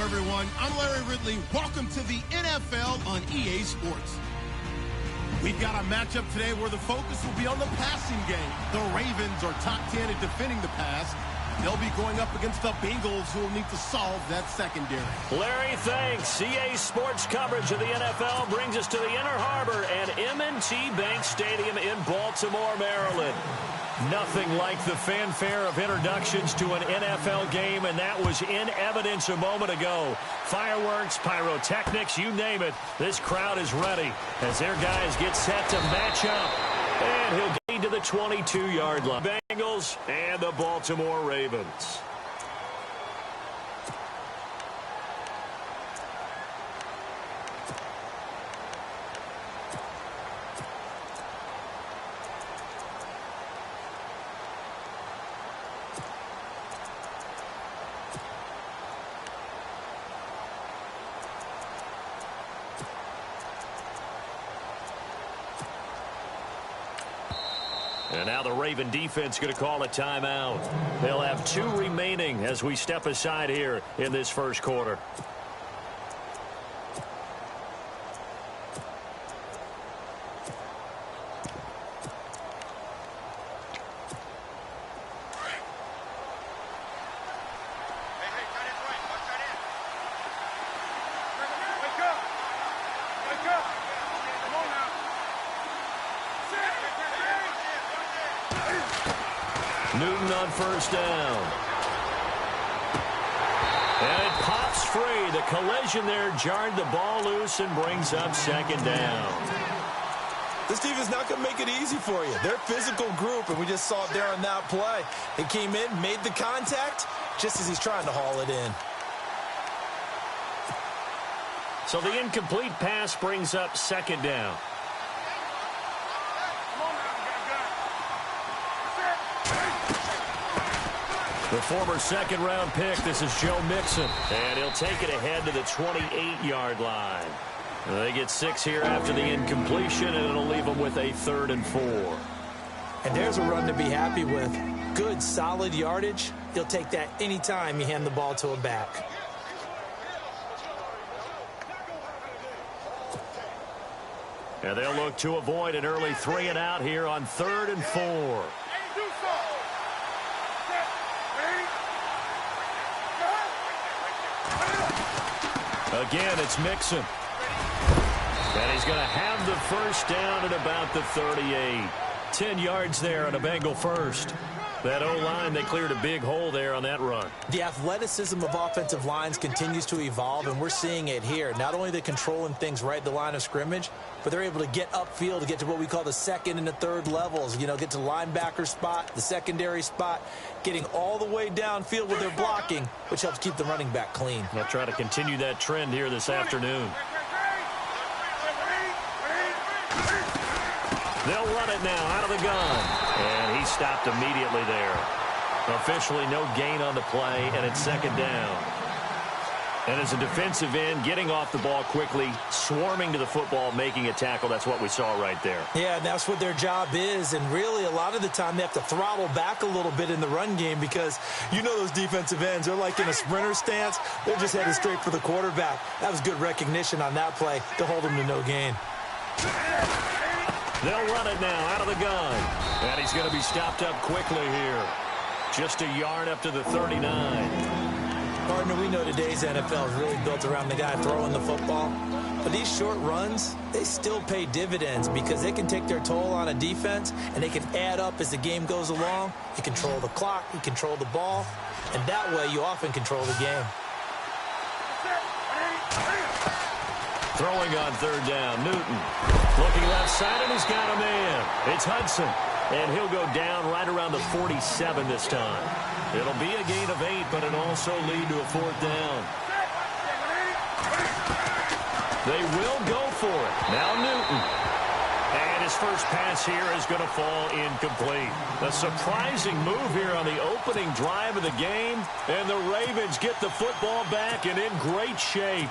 everyone. I'm Larry Ridley. Welcome to the NFL on EA Sports. We've got a matchup today where the focus will be on the passing game. The Ravens are top 10 at defending the pass. They'll be going up against the Bengals, who will need to solve that secondary. Larry, thanks. EA Sports coverage of the NFL brings us to the Inner Harbor at M&T Bank Stadium in Baltimore, Maryland. Nothing like the fanfare of introductions to an NFL game, and that was in evidence a moment ago. Fireworks, pyrotechnics, you name it. This crowd is ready as their guys get set to match up. And he'll get to the 22-yard line. Bengals and the Baltimore Ravens. And now the Raven defense going to call a timeout. They'll have 2 remaining as we step aside here in this first quarter. Newton on first down. And it pops free. The collision there jarred the ball loose and brings up second down. This defense not going to make it easy for you. They're a physical group, and we just saw it there on that play. He came in, made the contact, just as he's trying to haul it in. So the incomplete pass brings up second down. The former second-round pick, this is Joe Mixon. And he'll take it ahead to the 28-yard line. They get 6 here after the incompletion, and it'll leave them with a 3rd and 4. And there's a run to be happy with. Good, solid yardage. He'll take that anytime you hand the ball to a back. And they'll look to avoid an early 3-and-out here on 3rd and 4. Again, it's Mixon. And he's going to have the first down at about the 38. 10 yards there on a Bengal first. That O-line, they cleared a big hole there on that run. The athleticism of offensive lines continues to evolve, and we're seeing it here. Not only are they controlling things right at the line of scrimmage, but they're able to get upfield to get to what we call the 2nd and the 3rd levels. You know, get to the linebacker spot, the secondary spot, getting all the way downfield with their blocking, which helps keep the running back clean. They'll try to continue that trend here this afternoon. They'll run it now out of the gun. And he stopped immediately there. Officially no gain on the play, and it's second down. And as a defensive end, getting off the ball quickly, swarming to the football, making a tackle, that's what we saw right there. Yeah, that's what their job is, and really a lot of the time they have to throttle back a little bit in the run game because you know those defensive ends, they're like in a sprinter stance. They're just headed straight for the quarterback. That was good recognition on that play to hold them to no gain. They'll run it now out of the gun. And he's going to be stopped up quickly here. Just a yard up to the 39. Partner, we know today's NFL is really built around the guy throwing the football. But these short runs, they still pay dividends because they can take their toll on a defense and they can add up as the game goes along. You control the clock, you control the ball, and that way you often control the game. Throwing on 3rd down, Newton. Looking left side, and he's got a man. It's Hudson. And he'll go down right around the 47 this time. It'll be a gain of 8, but it'll also lead to a 4th down. They will go for it. Now Newton. And his first pass here is going to fall incomplete. A surprising move here on the opening drive of the game. And the Ravens get the football back and in great shape.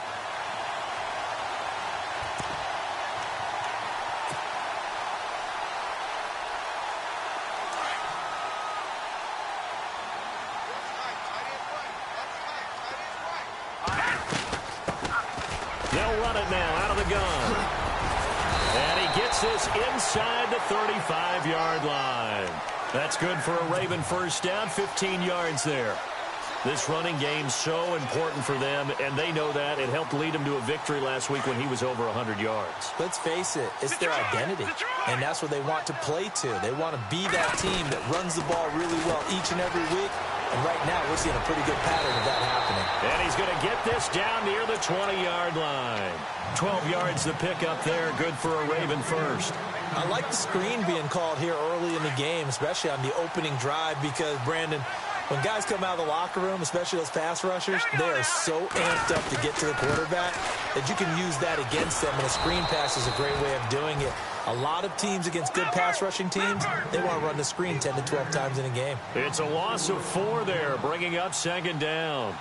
They'll run it now out of the gun. And he gets this inside the 35-yard line. That's good for a Raven first down, 15 yards there. This running game's so important for them, and they know that. It helped lead them to a victory last week when he was over 100 yards. Let's face it, it's their identity, and that's what they want to play to. They want to be that team that runs the ball really well each and every week, and right now we're seeing a pretty good pattern of that happening. And he's going to get this down near the 20-yard line. 12 yards the pickup there, good for a Raven first. I like the screen being called here early in the game, especially on the opening drive, because, Brandon, when guys come out of the locker room, especially those pass rushers, they are so amped up to get to the quarterback that you can use that against them, and a screen pass is a great way of doing it. A lot of teams against good pass rushing teams, they want to run the screen 10 to 12 times in a game. It's a loss of 4 there, bringing up second down.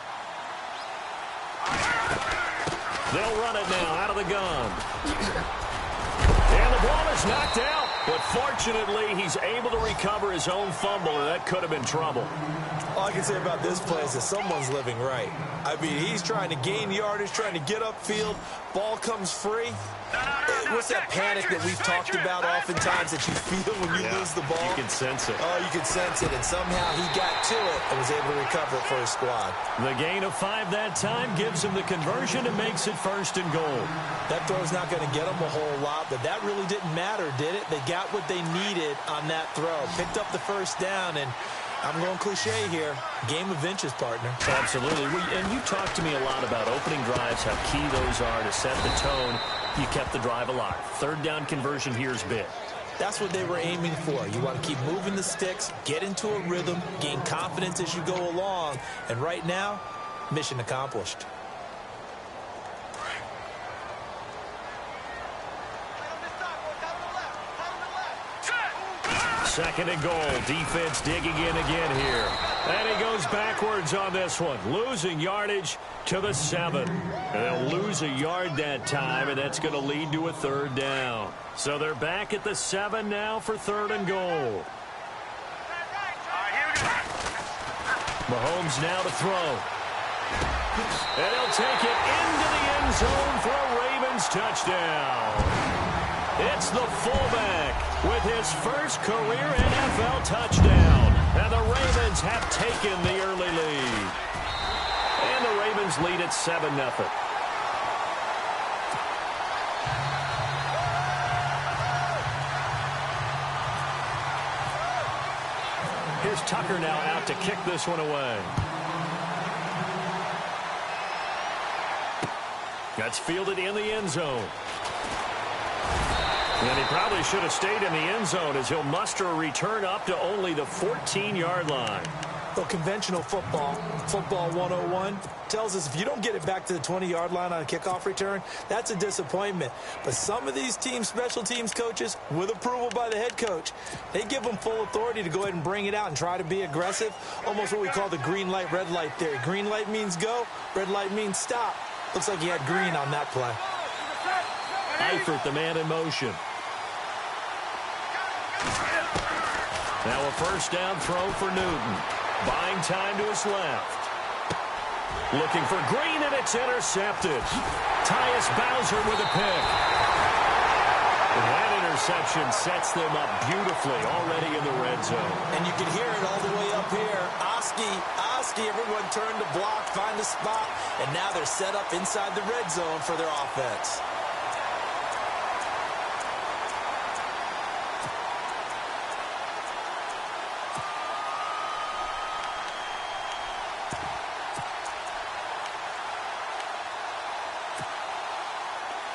They'll run it now out of the gun. And the ball is knocked out. But fortunately, he's able to recover his own fumble, and that could have been trouble. All I can say about this play is that someone's living right. I mean, he's trying to gain yardage, trying to get upfield. Ball comes free. What's that panic that we've talked about oftentimes that you feel when you lose the ball? You can sense it. Oh, you can sense it, and somehow he got to it and was able to recover it for his squad. The gain of 5 that time gives him the conversion and makes it 1st and goal. That throw's not going to get them a whole lot, but that really didn't matter, did it? They got what they needed on that throw. Picked up the 1st down, and I'm going cliche here. Game of inches, partner. Absolutely. And you talk to me a lot about opening drives, how key those are to set the tone. You kept the drive alive. 3rd down conversion here is big. That's what they were aiming for. You want to keep moving the sticks, get into a rhythm, gain confidence as you go along. And right now, mission accomplished. Second and goal. Defense digging in again here. And he goes backwards on this one. Losing yardage to the 7. And they'll lose a yard that time, and that's going to lead to a 3rd down. So they're back at the 7 now for 3rd and goal. Mahomes now to throw. And he'll take it into the end zone for a Ravens touchdown. It's the fullback with his first career NFL touchdown. And the Ravens have taken the early lead. And the Ravens lead at 7-0. Here's Tucker now out to kick this one away. That's fielded in the end zone. And he probably should have stayed in the end zone as he'll muster a return up to only the 14-yard line. Well, conventional football 101, tells us if you don't get it back to the 20-yard line on a kickoff return, that's a disappointment. But some of these teams, special teams coaches, with approval by the head coach, they give them full authority to go ahead and bring it out and try to be aggressive, almost what we call the green light, red light theory. Green light means go, red light means stop. Looks like he had green on that play. Eifert, the man in motion. Now a 1st down throw for Newton. Buying time to his left. Looking for Green, and it's intercepted. Tyus Bowser with a pick. And that interception sets them up beautifully already in the red zone. And you can hear it all the way up here. Oski, everyone turned to block, find a spot, and now they're set up inside the red zone for their offense.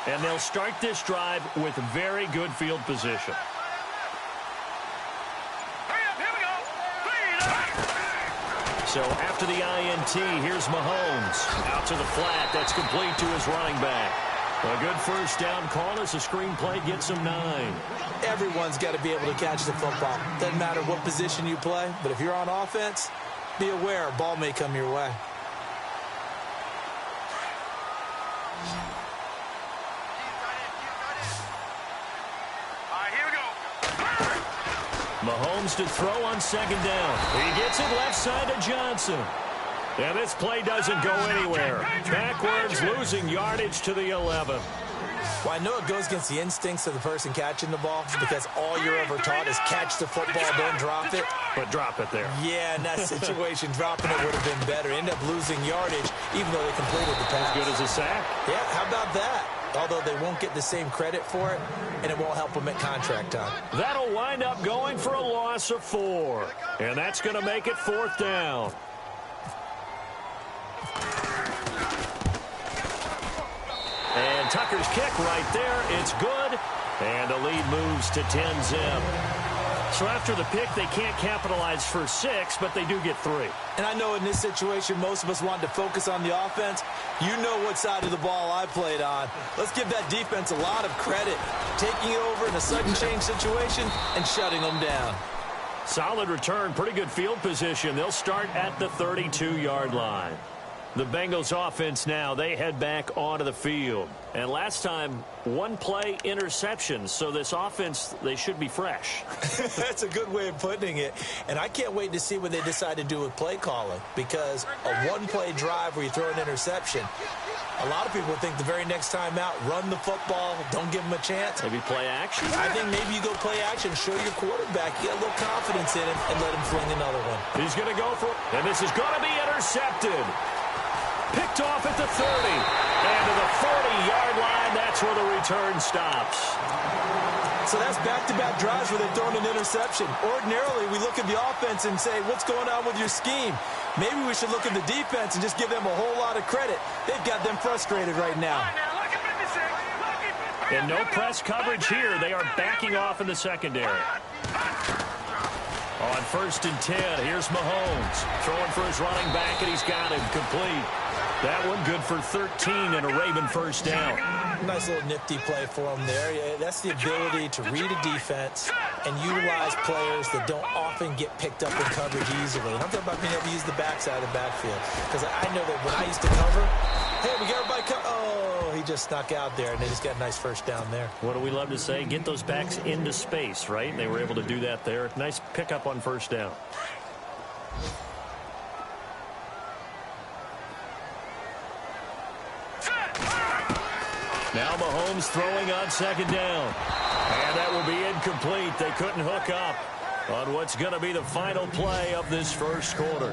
And they'll start this drive with very good field position. So after the INT, here's Mahomes. Out to the flat. That's complete to his running back. A good 1st down call as the screen play gets him 9. Everyone's got to be able to catch the football. Doesn't matter what position you play, but if you're on offense, be aware a ball may come your way. Mahomes to throw on 2nd down. He gets it left side to Johnson. And this play doesn't go anywhere. Backwards, losing yardage to the 11. Well, I know it goes against the instincts of the person catching the ball because all you're ever taught is catch the football, don't drop it. But drop it there. Yeah, in that situation, dropping it would have been better. End up losing yardage, even though they completed the pass. As good as a sack. Yeah, how about that? Although they won't get the same credit for it, and it won't help them at contract time. That'll wind up going for a loss of 4. And that's going to make it 4th down. And Tucker's kick right there. It's good. And the lead moves to 10-zip. So after the pick, they can't capitalize for 6, but they do get 3. And I know in this situation, most of us wanted to focus on the offense. You know what side of the ball I played on. Let's give that defense a lot of credit. Taking it over in a sudden change situation and shutting them down. Solid return, pretty good field position. They'll start at the 32-yard line. The Bengals offense now, they head back onto the field. And last time, one play interception. So this offense, they should be fresh. That's a good way of putting it. And I can't wait to see what they decide to do with play calling. Because a one-play drive where you throw an interception, a lot of people think the very next time out, run the football, don't give them a chance. Maybe play action? I think maybe you go play action, show your quarterback, get a little confidence in him, and let him fling another one. He's going to go for it. And this is going to be intercepted. Picked off at the 30. And to the 40-yard line, that's where the return stops. So that's back-to-back drives where they've thrown an interception. Ordinarily, we look at the offense and say, what's going on with your scheme? Maybe we should look at the defense and just give them a whole lot of credit. They've got them frustrated right now. And no press coverage here. They are backing off in the secondary. On 1st and 10, here's Mahomes. Throwing for his running back, and he's got him complete. That one good for 13 and a Raven first down. Nice little nifty play for him there. Yeah, that's the ability to read a defense and utilize players that don't often get picked up in coverage easily. And I'm talking about being able to use the backside of the backfield. Because I know that when I used to cover, hey, we got everybody cover. Oh, he just snuck out there, and they just got a nice first down there. What do we love to say? Get those backs into space, right? And they were able to do that there. Nice pickup on first down. Now Mahomes throwing on 2nd down. And that will be incomplete. They couldn't hook up on what's going to be the final play of this first quarter.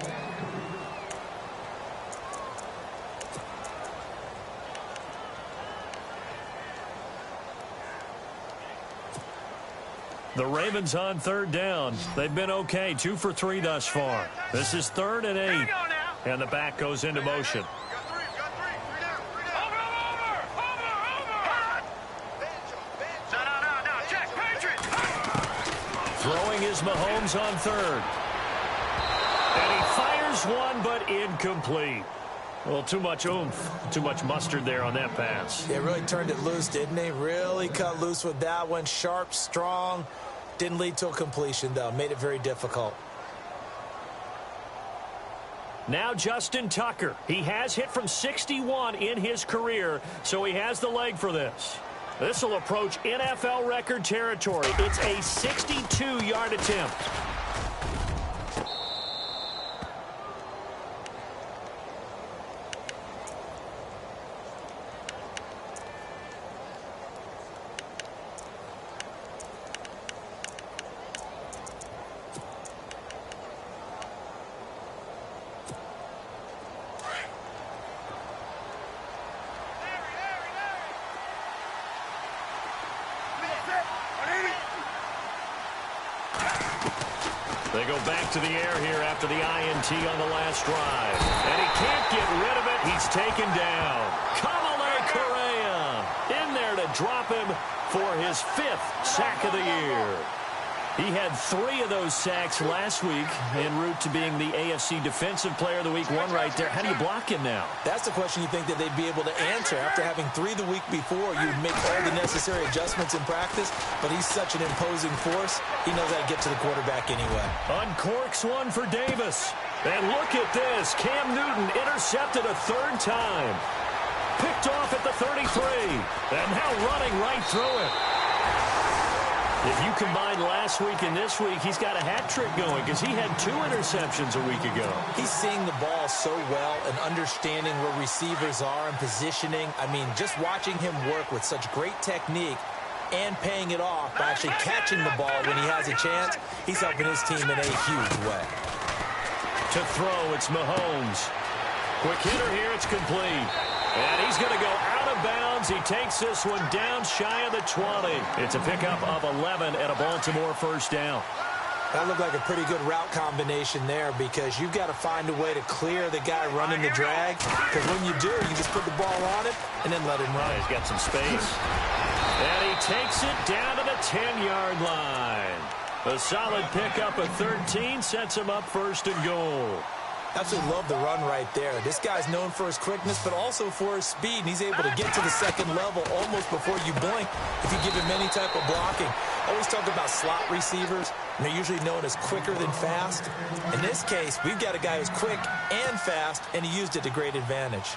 The Ravens on 3rd down. They've been okay, 2 for 3 thus far. This is 3rd and 8. And the back goes into motion. Throwing is Mahomes on 3rd. And he fires one, but incomplete. Well, too much oomph, too much mustard there on that pass. Yeah, really turned it loose, didn't he? Really cut loose with that one. Sharp, strong. Didn't lead to a completion, though. Made it very difficult. Now Justin Tucker. He has hit from 61 in his career, so he has the leg for this. This will approach NFL record territory. It's a 62-yard attempt. They go back to the air here after the INT on the last drive. And he can't get rid of it. He's taken down. Kamale Correa in there to drop him for his 5th sack of the year. He had 3 of those sacks last week en route to being the AFC Defensive Player of the Week 1 right there. How do you block him now? That's the question you think that they'd be able to answer. After having 3 the week before, you'd make all the necessary adjustments in practice, but he's such an imposing force, he knows how to get to the quarterback anyway. Uncorks one for Davis. And look at this. Cam Newton intercepted a 3rd time. Picked off at the 33. And now running right through it. If you combine last week and this week, he's got a hat trick going because he had 2 interceptions a week ago. He's seeing the ball so well and understanding where receivers are and positioning. I mean, just watching him work with such great technique and paying it off by actually catching the ball when he has a chance, he's helping his team in a huge way. To throw, it's Mahomes. Quick hitter here, it's complete. And he's going to go out of bounds. He takes this one down shy of the 20. It's a pickup of 11 and a Baltimore first down. That looked like a pretty good route combination there because you've got to find a way to clear the guy running the drag. Because when you do, you just put the ball on it and then let him run. He's got some space. And he takes it down to the 10-yard line. A solid pickup of 13 sets him up 1st and goal. Absolutely love the run right there. This guy's known for his quickness, but also for his speed. And he's able to get to the 2nd level almost before you blink if you give him any type of blocking. Always talk about slot receivers, and they're usually known as quicker than fast. In this case, we've got a guy who's quick and fast, and he used it to great advantage.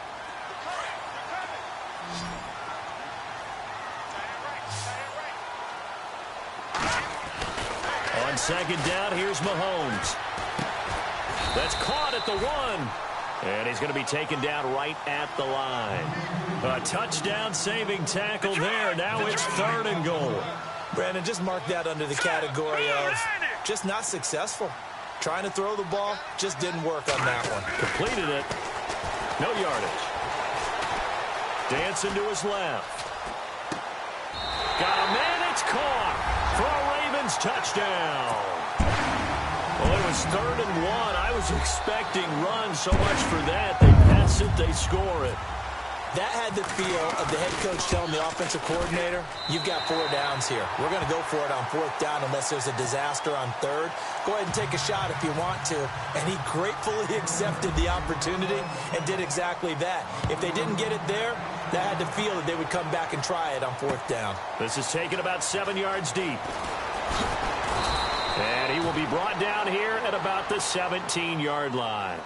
On second down, here's Mahomes. That's caught at the 1. And he's going to be taken down right at the line. A touchdown-saving tackle there. Now it's 3rd and goal. Brandon, just mark that under the category of just not successful. Trying to throw the ball, just didn't work on that one. Completed it. No yardage. Dancing to his left. Got a man, it's caught for a Ravens touchdown. Well, it was 3rd and 1. I was expecting runs so much for that. They pass it, they score it. That had the feel of the head coach telling the offensive coordinator, you've got 4 downs here. We're going to go for it on 4th down unless there's a disaster on 3rd. Go ahead and take a shot if you want to. And he gratefully accepted the opportunity and did exactly that. If they didn't get it there, that had the feel that they would come back and try it on 4th down. This is taken about 7 yards deep. And he will be brought down here at about the 17-yard line.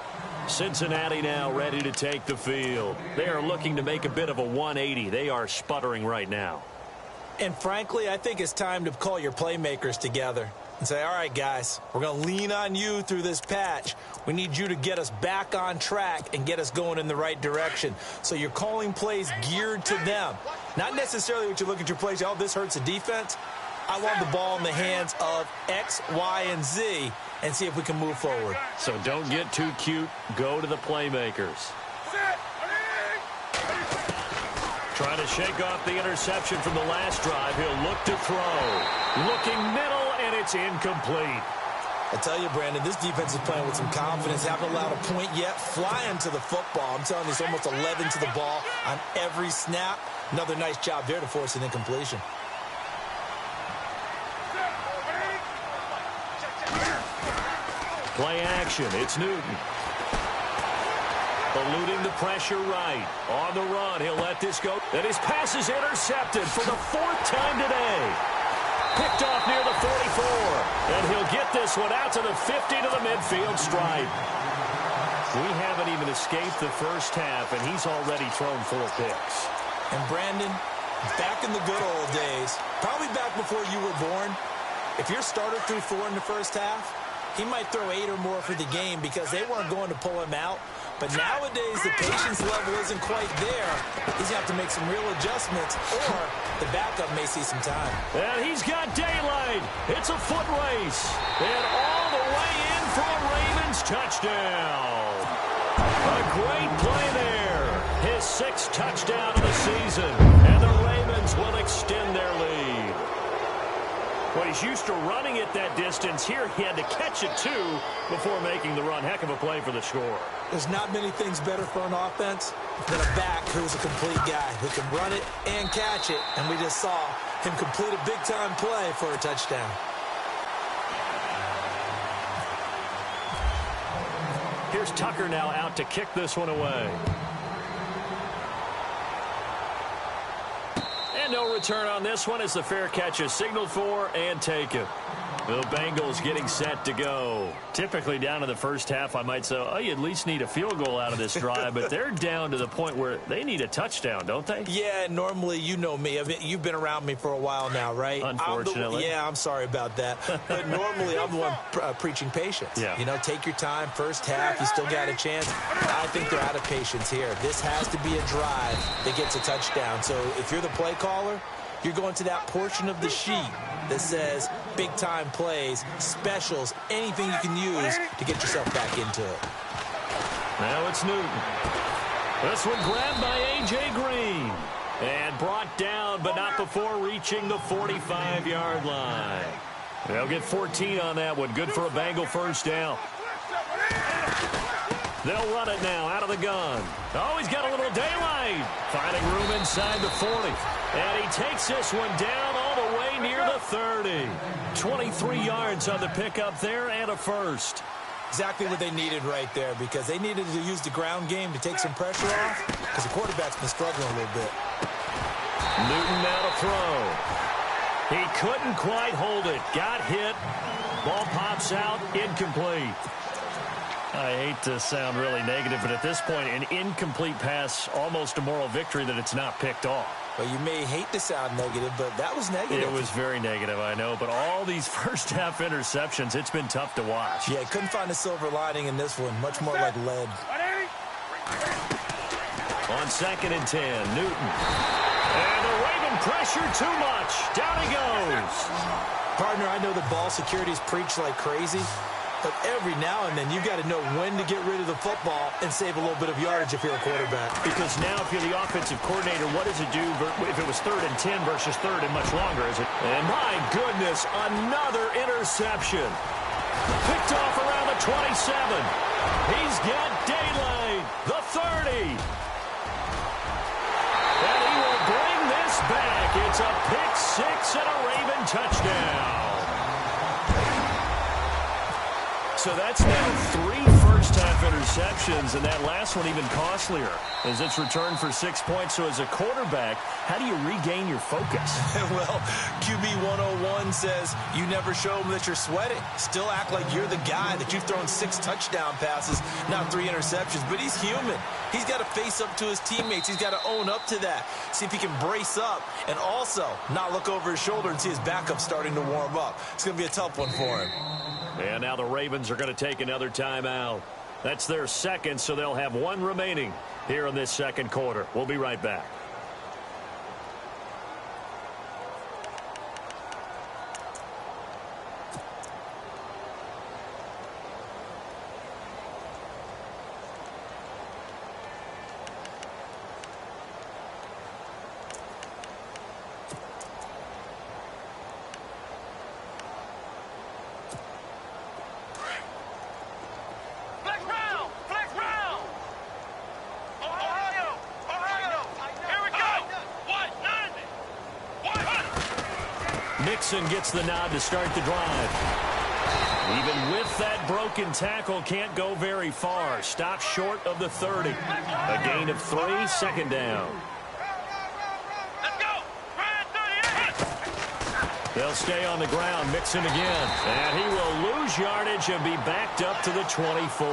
Cincinnati now ready to take the field. They are looking to make a bit of a 180. They are sputtering right now. And frankly, I think it's time to call your playmakers together and say, all right, guys, we're going to lean on you through this patch. We need you to get us back on track and get us going in the right direction. So you're calling plays geared to them. Not necessarily what you look at your plays, oh, this hurts the defense. I want the ball in the hands of X, Y, and Z and see if we can move forward. So don't get too cute. Go to the playmakers. Trying to shake off the interception from the last drive. He'll look to throw. Looking middle, and it's incomplete. I tell you, Brandon, this defense is playing with some confidence. Haven't allowed a point yet. Flying to the football. I'm telling you, it's almost 11 to the ball on every snap. Another nice job there to force an incompletion. Play action. It's Newton. Eluding the pressure right. On the run. He'll let this go. And his pass is intercepted for the 4th time today. Picked off near the 44. And he'll get this one out to the 50 to the midfield stripe. We haven't even escaped the first half, and he's already thrown 4 picks. And Brandon, back in the good old days, probably back before you were born, if your starter threw 4 in the first half, he might throw 8 or more for the game because they weren't going to pull him out. But nowadays, the patience level isn't quite there. He's going to have to make some real adjustments, or the backup may see some time. And he's got daylight. It's a foot race. And all the way in for a Ravens touchdown. A great play there. His 6th touchdown of the season. And the Ravens will extend their lead. Well, he's used to running it that distance. Here he had to catch it, too, before making the run. Heck of a play for the score. There's not many things better for an offense than a back who's a complete guy who can run it and catch it. And we just saw him complete a big-time play for a touchdown. Here's Tucker now out to kick this one away. And no return on this one as the fair catch is signaled for and taken. The Bengals getting set to go. Typically down in the first half, I might say, oh, you at least need a field goal out of this drive, but they're down to the point where they need a touchdown, don't they? Yeah, normally, you know me. You've been around me for a while now, right? Unfortunately. I'm sorry about that. But normally, I'm the one preaching patience. Yeah. You know, take your time. First half, you still got a chance. I think they're out of patience here. This has to be a drive that gets a touchdown. So if you're the play caller, you're going to that portion of the sheet that says big-time plays, specials, anything you can use to get yourself back into it. Now it's Newton. This one grabbed by A.J. Green. And brought down, but not before reaching the 45-yard line. They'll get 14 on that one. Good for a Bengal first down. They'll run it now out of the gun. Oh, he's got a little daylight. Finding room inside the 40. And he takes this one down all the way near the 30. 23 yards on the pickup there and a first. Exactly what they needed right there because they needed to use the ground game to take some pressure off because the quarterback's been struggling a little bit. Newton now to throw. He couldn't quite hold it. Got hit. Ball pops out. Incomplete. I hate to sound really negative, but at this point, an incomplete pass, almost a moral victory that it's not picked off. Well, you may hate to sound negative, but that was negative. It was very negative, I know. But all these first-half interceptions, it's been tough to watch. Yeah, couldn't find a silver lining in this one. Much more like lead. On 2nd and 10, Newton. And the Raven pressure too much. Down he goes. Partner, I know the ball security's preached like crazy, but every now and then you've got to know when to get rid of the football and save a little bit of yardage if you're a quarterback. Because now if you're the offensive coordinator, what does it do if it was 3rd and 10 versus 3rd and much longer? Is it? And my goodness, another interception. Picked off around the 27. He's got daylight. The 30. And he will bring this back. It's a pick-6 and a Raven touchdown. So that's now 3 first-half interceptions, and that last one even costlier as it's returned for 6 points. So as a quarterback, how do you regain your focus? Well, QB 101 says you never show them that you're sweating. Still act like you're the guy, that you've thrown 6 touchdown passes, not 3 interceptions. But he's human. He's got to face up to his teammates. He's got to own up to that. See if he can brace up and also not look over his shoulder and see his backup starting to warm up. It's going to be a tough one for him. And now the Ravens are going to take another timeout. That's their second, so they'll have 1 remaining here in this second quarter. We'll be right back. Nixon gets the nod to start the drive. Even with that broken tackle, can't go very far. Stopped short of the 30. A gain of 3, 2nd down. Let's go. They'll stay on the ground. Mixon again. And he will lose yardage and be backed up to the 24.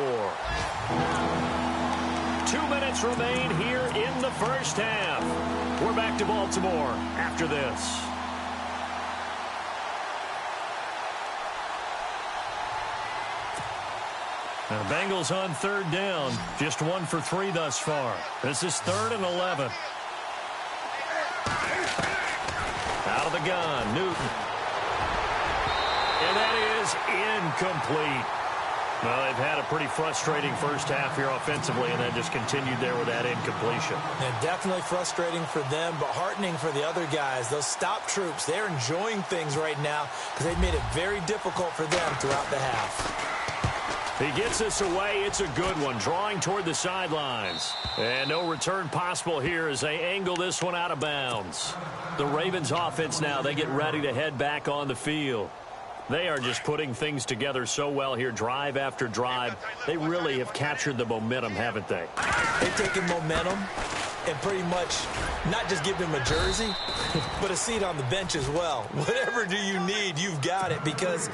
2 minutes remain here in the first half. We're back to Baltimore after this. Now, Bengals on 3rd down. Just 1 for 3 thus far. This is 3rd and 11. Out of the gun, Newton. And that is incomplete. Well, they've had a pretty frustrating first half here offensively, and then just continued there with that incompletion. And definitely frustrating for them, but heartening for the other guys. Those stop troops, they're enjoying things right now because they've made it very difficult for them throughout the half. He gets this away. It's a good one. Drawing toward the sidelines. And no return possible here as they angle this one out of bounds. The Ravens offense now, they get ready to head back on the field. They are just putting things together so well here, drive after drive. They really have captured the momentum, haven't they? They've taken momentum and pretty much not just give them a jersey, but a seat on the bench as well. Whatever do you need, you've got it, because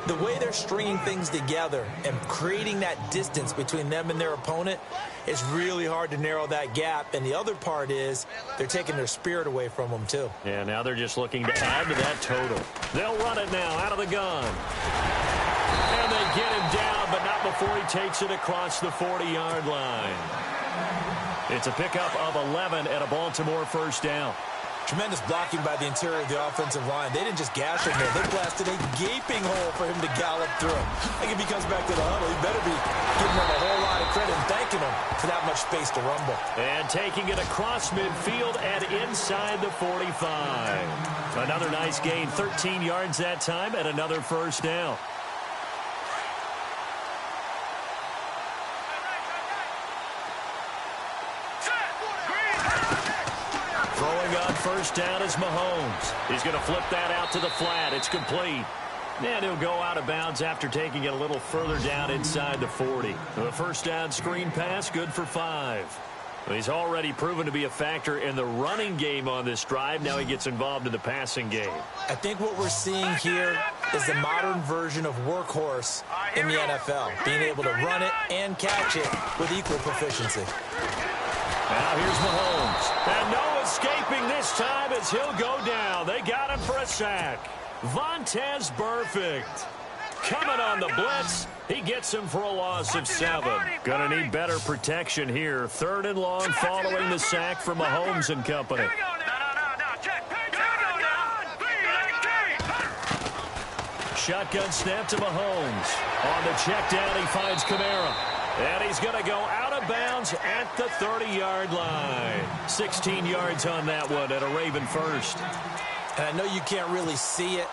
the way they're stringing things together and creating that distance between them and their opponent, it's really hard to narrow that gap. And the other part is they're taking their spirit away from them, too. Yeah, now they're just looking to add to that total. They'll run it now out of the gun. And they get him down, but not before he takes it across the 40-yard line. It's a pickup of 11 at a Baltimore first down. Tremendous blocking by the interior of the offensive line. They didn't just gash him there. They blasted a gaping hole for him to gallop through. I think if he comes back to the huddle, he better be giving them a whole lot of credit and thanking them for that much space to rumble. And taking it across midfield and inside the 45. Another nice gain, 13 yards that time, and another first down. Throwing on first down is Mahomes. He's going to flip that out to the flat. It's complete. And he'll go out of bounds after taking it a little further down inside the 40. The first down screen pass, good for 5. He's already proven to be a factor in the running game on this drive. Now he gets involved in the passing game. I think what we're seeing here is the modern version of workhorse in the NFL, being able to run it and catch it with equal proficiency. Now here's Mahomes. And no escaping this time as he'll go down. They got him for a sack. Vontaze Burfict coming on the blitz. He gets him for a loss of 7. Gonna need better protection here. 3rd and long following the sack from Mahomes and company. Shotgun snap to Mahomes. On the check down, he finds Kamara. And he's going to go out of bounds at the 30-yard line. 16 yards on that one at a Raven first. And I know you can't really see it,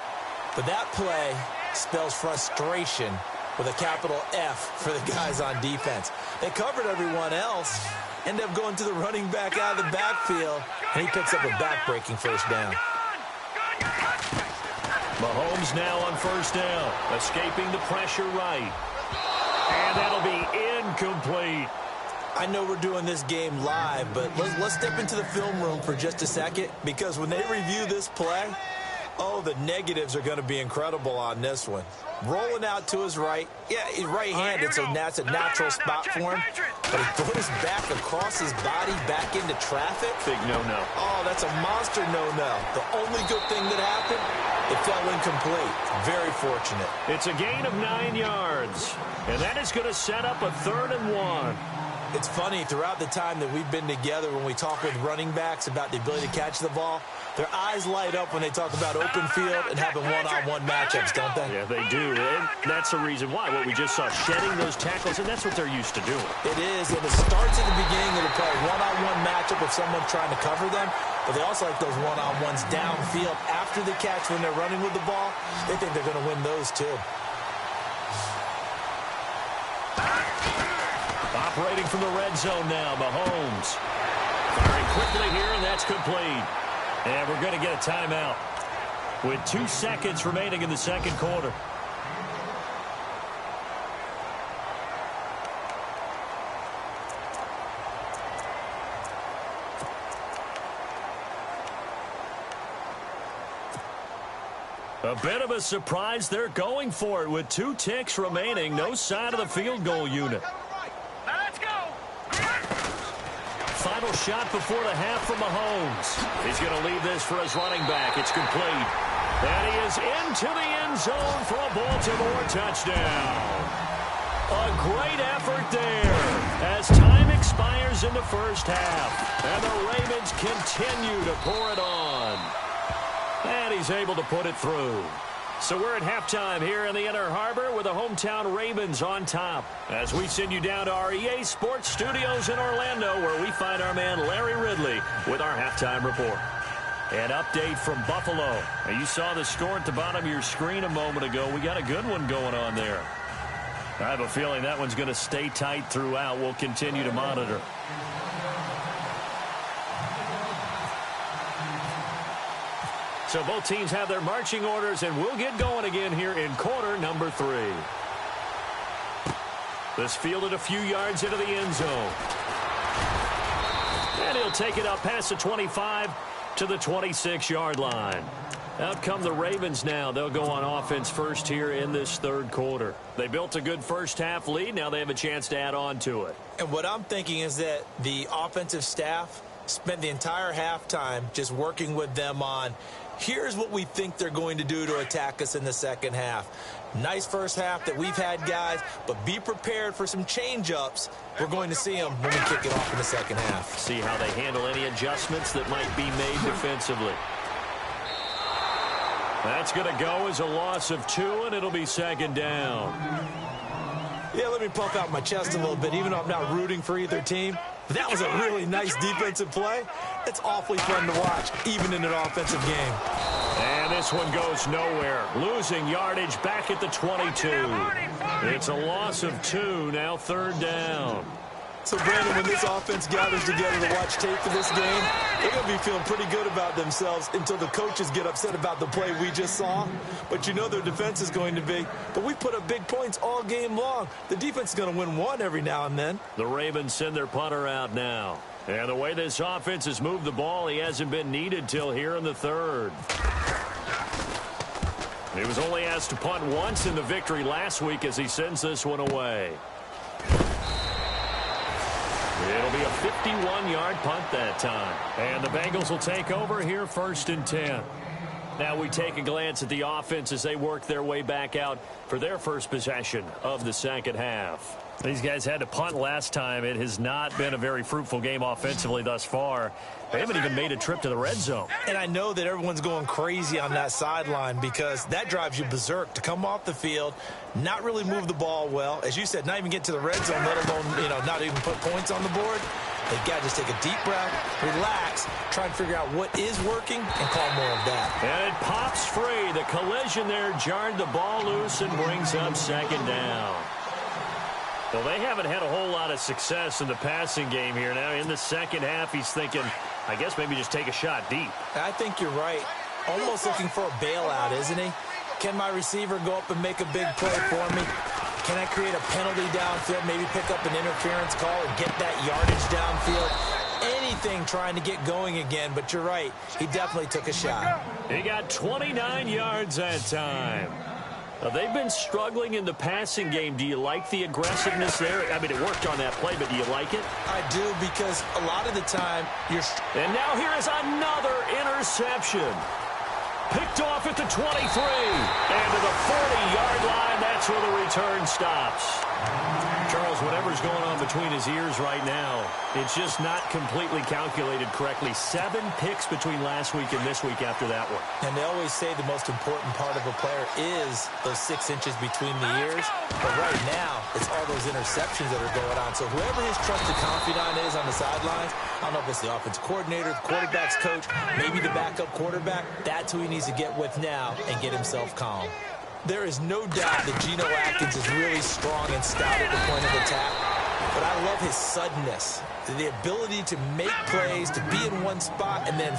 but that play spells frustration with a capital F for the guys on defense. They covered everyone else, ended up going to the running back out of the backfield, and he picks up a back-breaking first down. Mahomes now on first down, escaping the pressure right. And that'll be incomplete. I know we're doing this game live, but let's step into the film room for just a second, because when they review this play, oh, the negatives are going to be incredible on this one. Rolling out to his right. Yeah, he's right-handed, so that's a natural spot for him. But he throws back across his body back into traffic. Big no-no. Oh, that's a monster no-no. The only good thing that happened, it fell incomplete. Very fortunate. It's a gain of 9 yards. And that is going to set up a 3rd and 1. It's funny, throughout the time that we've been together, when we talk with running backs about the ability to catch the ball, their eyes light up when they talk about open field and having one-on-one matchups, don't they? Yeah, they do. And that's the reason why. What we just saw, shedding those tackles, and that's what they're used to doing. It is, and it starts at the beginning of the play. One-on-one matchup if someone's trying to cover them, but they also like those one-on-ones downfield after the catch when they're running with the ball. They think they're going to win those, too. Operating from the red zone now, Mahomes. Firing quickly here, and that's complete. And we're going to get a timeout with 2 seconds remaining in the second quarter. A bit of a surprise. They're going for it with 2 ticks remaining. No sign of the field goal unit. Final shot before the half from Mahomes. He's going to leave this for his running back. It's complete. And he is into the end zone for a Baltimore touchdown. A great effort there as time expires in the first half. And the Ravens continue to pour it on. And he's able to put it through. So we're at halftime here in the Inner Harbor with the hometown Ravens on top. As we send you down to our EA Sports Studios in Orlando, where we find our man Larry Ridley with our halftime report. An update from Buffalo. Now, you saw the score at the bottom of your screen a moment ago. We got a good one going on there. I have a feeling that one's going to stay tight throughout. We'll continue to monitor. So both teams have their marching orders, and we'll get going again here in quarter number 3. This fielded a few yards into the end zone. And he'll take it up past the 25 to the 26-yard line. Out come the Ravens now. They'll go on offense first here in this third quarter. They built a good first-half lead. Now they have a chance to add on to it. And what I'm thinking is that the offensive staff spent the entire halftime just working with them on, here's what we think they're going to do to attack us in the second half. Nice first half that we've had, guys, but be prepared for some change-ups. We're going to see them when we kick it off in the second half. See how they handle any adjustments that might be made defensively. That's going to go as a loss of 2, and it'll be second down. Yeah, let me puff out my chest a little bit, even though I'm not rooting for either team. That was a really nice defensive play. It's awfully fun to watch, even in an offensive game. And this one goes nowhere. Losing yardage back at the 22. It's a loss of 2, now third down. So, Brandon, when this offense gathers together to watch tape for this game, they're going to be feeling pretty good about themselves until the coaches get upset about the play we just saw. But you know their defense is going to be. But we put up big points all game long. The defense is going to win one every now and then. The Ravens send their punter out now. And the way this offense has moved the ball, he hasn't been needed till here in the third. He was only asked to punt once in the victory last week as he sends this one away. It'll be a 51-yard punt that time. And the Bengals will take over here 1st and 10. Now we take a glance at the offense as they work their way back out for their first possession of the second half. These guys had to punt last time. It has not been a very fruitful game offensively thus far. They haven't even made a trip to the red zone. And I know that everyone's going crazy on that sideline because that drives you berserk to come off the field, not really move the ball well. As you said, not even get to the red zone, let alone, not even put points on the board. They got to just take a deep breath, relax, try and figure out what is working, and call more of that. And it pops free. The collision there jarred the ball loose and brings up second down. Well, they haven't had a whole lot of success in the passing game here. Now, in the second half, he's thinking, I guess maybe just take a shot deep. I think you're right. Almost looking for a bailout, isn't he? Can my receiver go up and make a big play for me? Can I create a penalty downfield, maybe pick up an interference call and get that yardage downfield? Anything trying to get going again, but you're right. He definitely took a shot. He got 29 yards that time. They've been struggling in the passing game. Do you like the aggressiveness there? I mean, it worked on that play, but do you like it? I do, because a lot of the time you're... And now here is another interception. Picked off at the 23. And to the 40-yard line, that's where the return stops. Charles, whatever's going on between his ears right now, it's just not completely calculated correctly. 7 picks between last week and this week after that one. And they always say the most important part of a player is those 6 inches between the ears. But right now, it's all those interceptions that are going on. So whoever his trusted confidant is on the sidelines, I don't know if it's the offensive coordinator, the quarterback's coach, maybe the backup quarterback, that's who he needs to get with now and get himself calm. There is no doubt that Geno Atkins is really strong and stout at the point of attack, but I love his suddenness, the ability to make plays, to be in one spot, and then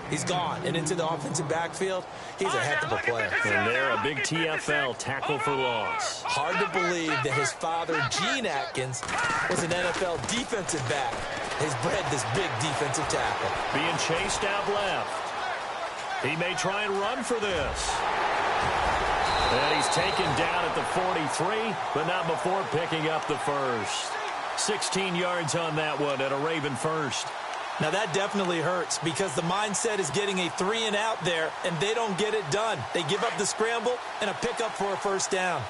he's gone and into the offensive backfield. He's a heck of a player. And there, a big TFL, tackle for loss. Hard to believe that his father, Gene Atkins, was an NFL defensive back. He's bred this big defensive tackle. Being chased out left. He may try and run for this. And he's taken down at the 43, but not before picking up the first. 16 yards on that one at a Raven first. Now that definitely hurts because the mindset is getting a 3 and out there, and they don't get it done. They give up the scramble and a pickup for a first down. All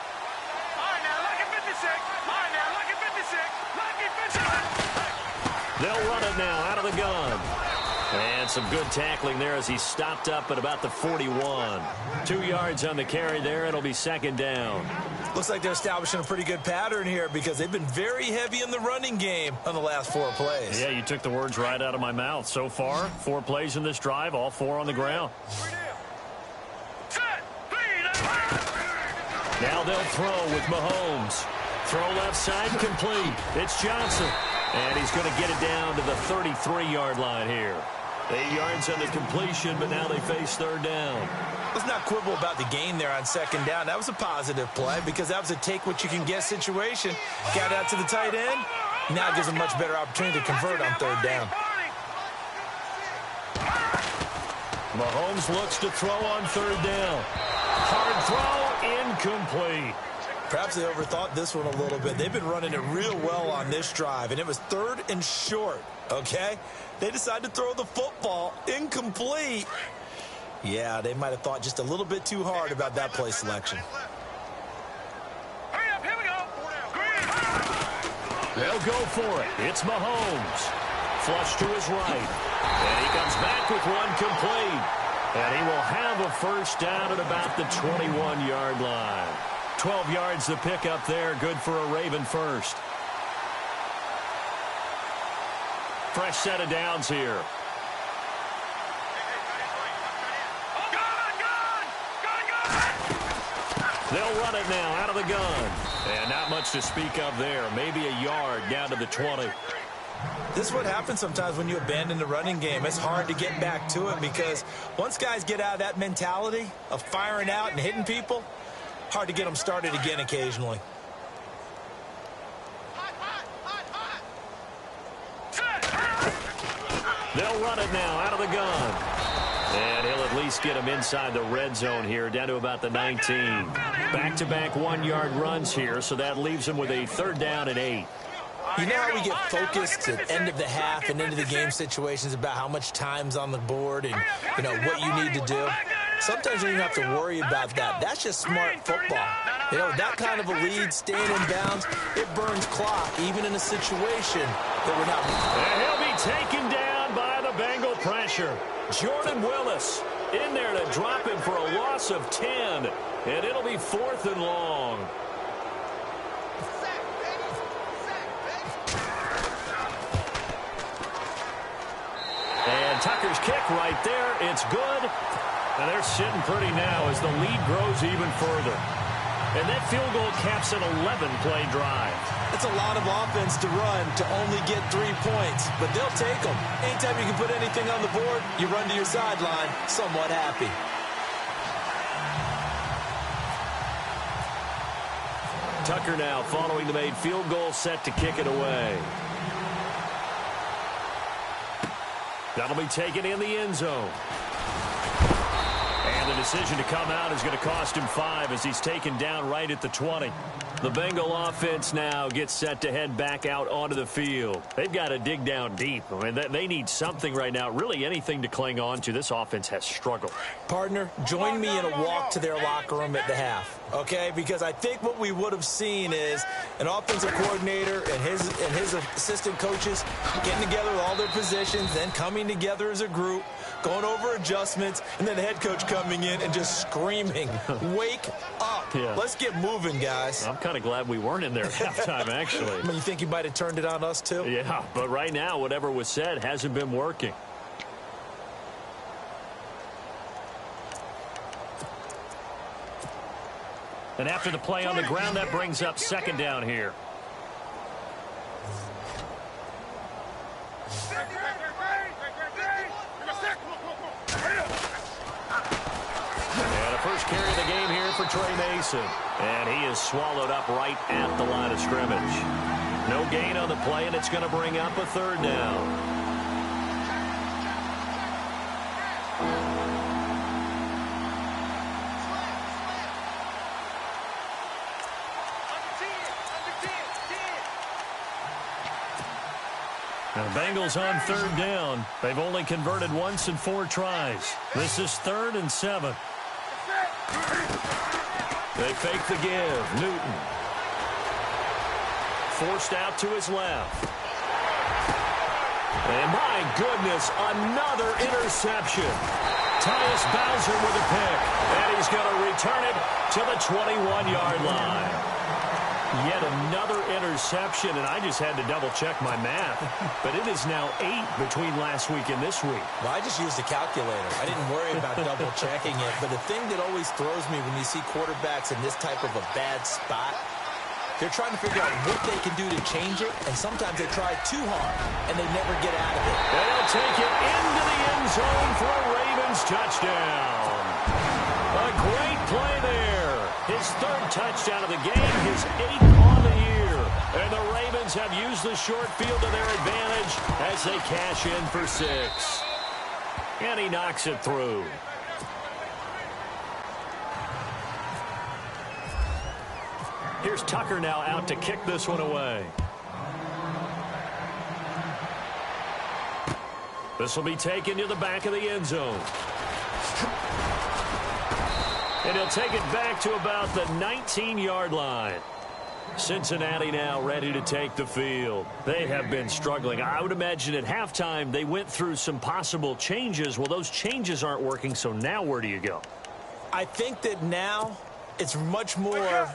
right, now, lucky 56. All right, now, lucky 56. Lucky 56. They'll run it now out of the gun. And some good tackling there as he stopped up at about the 41. 2 yards on the carry there. It'll be second down. Looks like they're establishing a pretty good pattern here because they've been very heavy in the running game on the last 4 plays. Yeah, you took the words right out of my mouth. So far, 4 plays in this drive, all 4 on the ground. Now they'll throw with Mahomes. Throw left side complete. It's Johnson. And he's going to get it down to the 33-yard line here. 8 yards on the completion, but now they face third down. Let's not quibble about the gain there on second down. That was a positive play because that was a take-what-you-can-get situation. Got out to the tight end. Now gives a much better opportunity to convert on third down. Mahomes looks to throw on third down. Hard throw, incomplete. Perhaps they overthought this one a little bit. They've been running it real well on this drive, and it was 3rd and short, okay? They decided to throw the football incomplete. Yeah, they might have thought just a little bit too hard about that play selection. Hurry up, here we go. They'll go for it. It's Mahomes. Flush to his right. And he comes back with one complete. And he will have a first down at about the 21-yard line. 12 yards to pick up there. Good for a Raven first. Fresh set of downs here. They'll run it now out of the gun. And not much to speak of there. Maybe a yard down to the 20. This is what happens sometimes when you abandon the running game. It's hard to get back to it because once guys get out of that mentality of firing out and hitting people, hard to get them started again occasionally. They'll run it now out of the gun. And he'll at least get him inside the red zone here, down to about the 19. Back-to-back 1-yard runs here, so that leaves him with a 3rd down and 8. You know how we get focused at end of the half and into the game situations about how much time's on the board and, you know, what you need to do? Sometimes you don't even have to worry about that. That's just smart football. You know, that kind of a lead, staying in bounds, it burns clock, even in a situation that we're not. And he'll be taken down by the Bengal pressure. Jordan Willis in there to drop him for a loss of 10. And it'll be 4th and long. And Tucker's kick right there. It's good. And they're sitting pretty now as the lead grows even further. And that field goal caps an 11-play drive. It's a lot of offense to run to only get 3 points, but they'll take them. Anytime you can put anything on the board, you run to your sideline somewhat happy. Tucker now following the made field goal, set to kick it away. That'll be taken in the end zone. And the decision to come out is going to cost him 5 as he's taken down right at the 20. The Bengal offense now gets set to head back out onto the field. They've got to dig down deep. I mean, they need something right now, really anything to cling on to. This offense has struggled. Partner, join me in a walk to their locker room at the half, okay? Because I think what we would have seen is an offensive coordinator and his assistant coaches getting together with all their positions, then coming together as a group, going over adjustments, and then the head coach coming in and just screaming, wake up. Yeah. Let's get moving, guys. I'm kind of glad we weren't in there at halftime, actually. I mean, you think you might have turned it on us, too? Yeah, but right now, whatever was said hasn't been working. And after the play on the ground, that brings up 2nd down here. And a first carry of the game here for Trey Mason. And he is swallowed up right at the line of scrimmage. No gain on the play, and it's going to bring up a 3rd down. Now, Bengals on 3rd down. They've only converted once in 4 tries. This is 3rd and 7. They fake the give. Newton. Forced out to his left. And my goodness, another interception. Tyus Bowser with a pick. And he's going to return it to the 21-yard line. Yet another interception, and I just had to double-check my math. But it is now 8 between last week and this week. Well, I just used a calculator. I didn't worry about double-checking it. But the thing that always throws me when you see quarterbacks in this type of a bad spot, they're trying to figure out what they can do to change it, and sometimes they try too hard, and they never get out of it. They'll take it into the end zone for a Ravens touchdown. A great play there. His 3rd touchdown of the game, his 8th on the year. And the Ravens have used the short field to their advantage as they cash in for 6. And he knocks it through. Here's Tucker now out to kick this one away. This will be taken to the back of the end zone. And he'll take it back to about the 19-yard line. Cincinnati now ready to take the field. They have been struggling. I would imagine at halftime they went through some possible changes. Well, those changes aren't working, so now where do you go? I think that now it's much more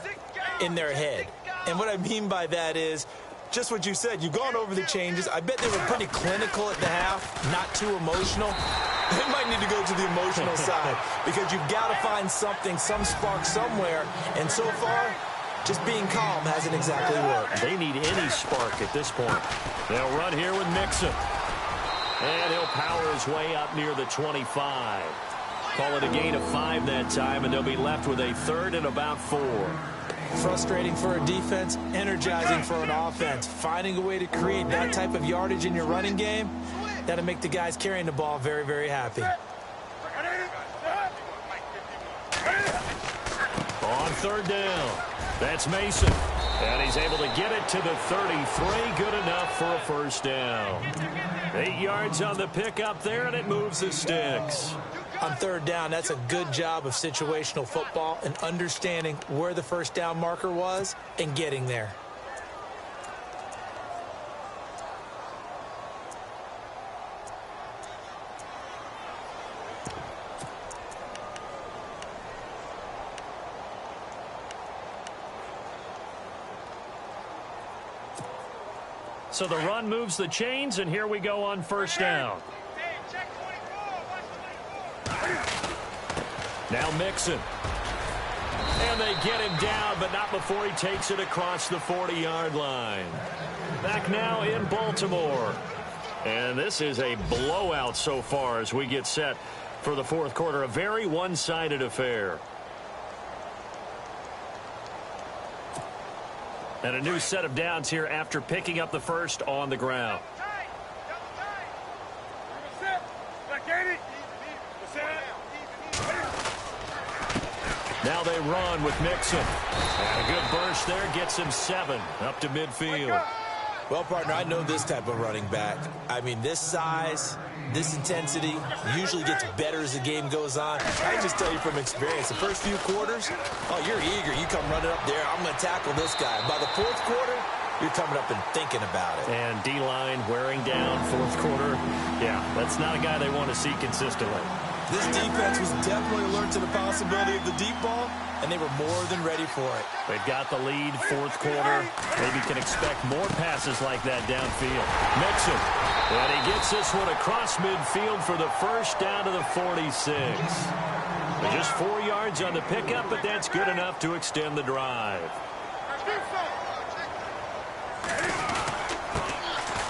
in their head. And what I mean by that is just what you said. You've gone over the changes. I bet they were pretty clinical at the half, not too emotional. They might need to go to the emotional side because you've got to find something, some spark somewhere. And so far, just being calm hasn't exactly worked. They need any spark at this point. They'll run here with Mixon. And he'll power his way up near the 25. Call it a gain of 5 that time, and they'll be left with a 3rd and about 4. Frustrating for a defense, energizing for an offense. Finding a way to create that type of yardage in your running game, That'll make the guys carrying the ball very, very happy. On third down, that's Mason. And he's able to get it to the 33. Good enough for a first down. 8 yards on the pickup there, and it moves the sticks. On third down, that's a good job of situational football and understanding where the first down marker was and getting there. So the run moves the chains, and here we go on first down. Now Mixon. And they get him down, but not before he takes it across the 40-yard line. Back now in Baltimore. And this is a blowout so far as we get set for the fourth quarter. A very one-sided affair. And a new set of downs here after picking up the first on the ground. Now they run with Mixon. And a good burst there gets him 7 up to midfield. Well, partner, I know this type of running back. I mean, this size, this intensity usually gets better as the game goes on. I just tell you from experience, the first few quarters, oh, you're eager. You come running up there, I'm going to tackle this guy. By the fourth quarter, you're coming up and thinking about it. And D-line wearing down fourth quarter. Yeah, that's not a guy they want to see consistently. This defense was definitely alert to the possibility of the deep ball, and they were more than ready for it. They've got the lead fourth quarter. Maybe can expect more passes like that downfield. Mixon. And he gets this one across midfield for the first down to the 46. Just 4 yards on the pickup, but that's good enough to extend the drive.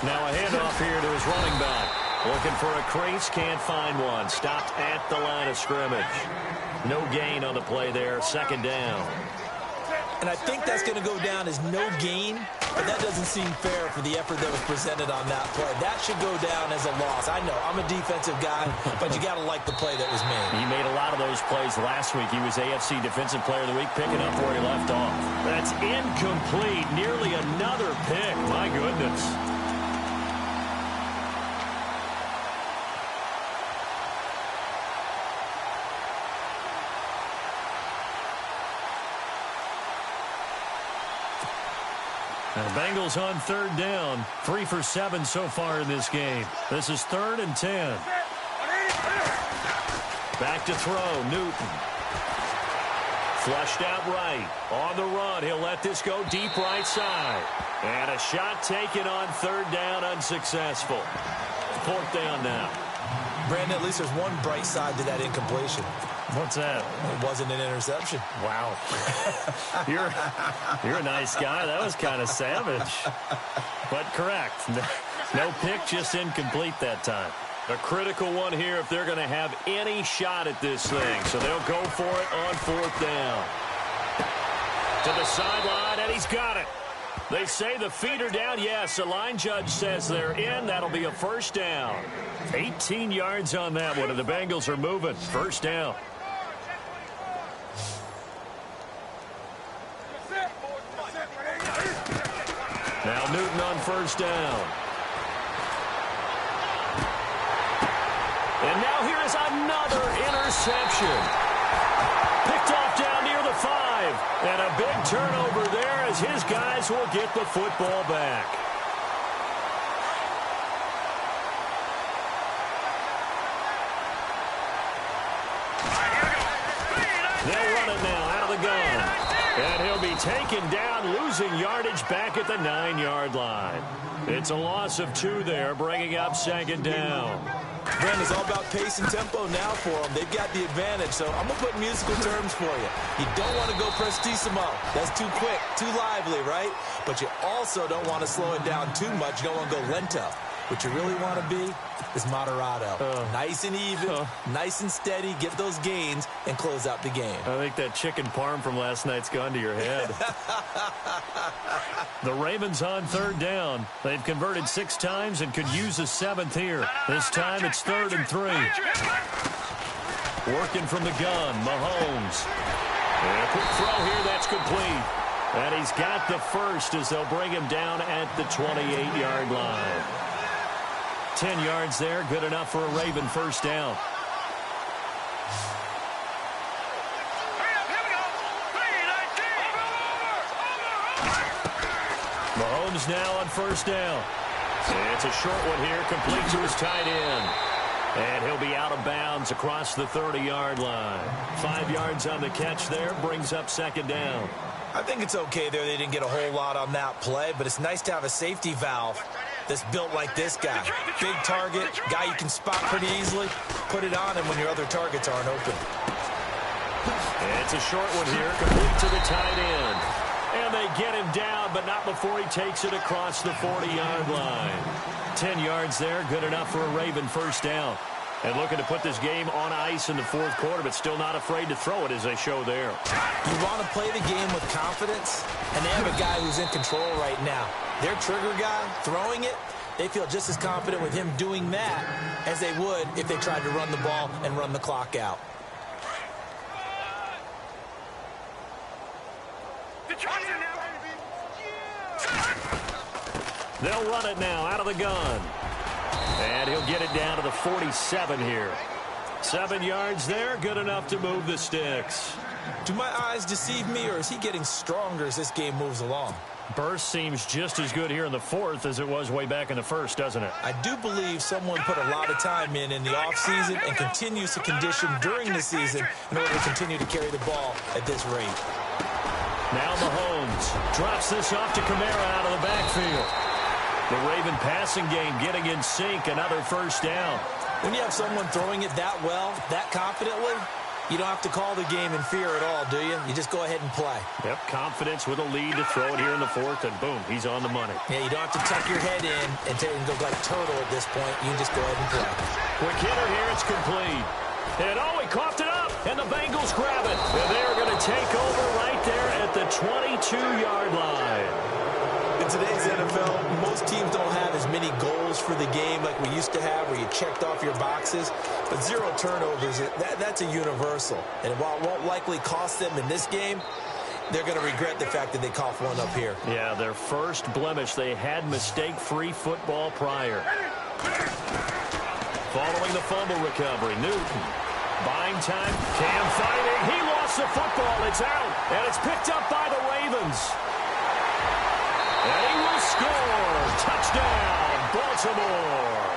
Now a handoff here to his running back. Looking for a crease, can't find one. Stopped at the line of scrimmage. No gain on the play there, second down. And I think that's going to go down as no gain, but that doesn't seem fair for the effort that was presented on that play. That should go down as a loss. I know, I'm a defensive guy, but you got to like the play that was made. He made a lot of those plays last week. He was AFC Defensive Player of the Week, picking up where he left off. That's incomplete. Nearly another pick. My goodness. And the Bengals on third down. 3 for 7 so far in this game. This is 3rd and 10. Back to throw, Newton. Flushed out right. On the run, he'll let this go deep right side. And a shot taken on third down, unsuccessful. 4th down now. Brandon, at least there's one bright side to that incompletion. What's that? It wasn't an interception. Wow. You're a nice guy. That was kind of savage. But correct. No pick, just incomplete that time. A critical one here if they're going to have any shot at this thing. So they'll go for it on 4th down. To the sideline, and he's got it. They say the feet are down. Yes, the line judge says they're in. That'll be a first down. 18 yards on that one, and the Bengals are moving. First down. Now Newton on first down. And now here is another interception. Picked off down near the 5. And a big turnover there as his guys will get the football back. They'll run it now out of the gun. And he'll be taken down, losing yardage back at the 9-yard line. It's a loss of 2 there, bringing up 2nd down. Brandon, it's all about pace and tempo now for them. They've got the advantage, so I'm going to put musical terms for you. You don't want to go prestissimo. That's too quick, too lively, right? But you also don't want to slow it down too much. You don't want to go lento. What you really want to be is Moderado. Nice and even, nice and steady, get those gains, and close out the game. I think that chicken parm from last night's gone to your head. The Ravens on third down. They've converted 6 times and could use a 7th here. This time it's 3rd and 3. Working from the gun, Mahomes. And a quick throw here, that's complete. And he's got the first as they'll bring him down at the 28-yard line. 10 yards there, good enough for a Raven first down. Mahomes now on first down. It's a short one here, complete to his tight end. And he'll be out of bounds across the 30-yard line. 5 yards on the catch there, brings up second down. I think it's okay there. They didn't get a whole lot on that play, but it's nice to have a safety valve that's built like this guy. Big target, guy you can spot pretty easily. Put it on him when your other targets aren't open. It's a short one here, complete to the tight end. And they get him down, but not before he takes it across the 40-yard line. 10 yards there, good enough for a Raven first down. And looking to put this game on ice in the fourth quarter, but still not afraid to throw it as they show there. You want to play the game with confidence, and they have a guy who's in control right now. Their trigger guy, throwing it, they feel just as confident with him doing that as they would if they tried to run the ball and run the clock out. They'll run it now out of the gun. And he'll get it down to the 47 here. 7 yards there, good enough to move the sticks. Do my eyes deceive me, or is he getting stronger as this game moves along? Burst seems just as good here in the fourth as it was way back in the first, doesn't it? I do believe someone put a lot of time in the offseason and continues to condition during the season in order to continue to carry the ball at this rate. Now Mahomes drops this off to Kamara out of the backfield. The Raven passing game getting in sync, another first down. When you have someone throwing it that well, that confidently, you don't have to call the game in fear at all, do you? You just go ahead and play. Yep, confidence with a lead to throw it here in the fourth, and boom, he's on the money. Yeah, you don't have to tuck your head in and look like a turtle at this point. You can just go ahead and play. Quick hitter here, it's complete. And he coughed it up, and the Bengals grab it. And they're going to take over right there at the 22-yard line. In today's NFL, most teams don't have as many goals for the game like we used to have where you checked off your boxes. But 0 turnovers, that's a universal. And while it won't likely cost them in this game, they're going to regret the fact that they coughed one up here. Yeah, their first blemish. They had mistake-free football prior. Following the fumble recovery, Newton. Buying time, Cam fighting. He lost the football. It's out, and it's picked up by the Ravens. And he will score. Touchdown, Baltimore.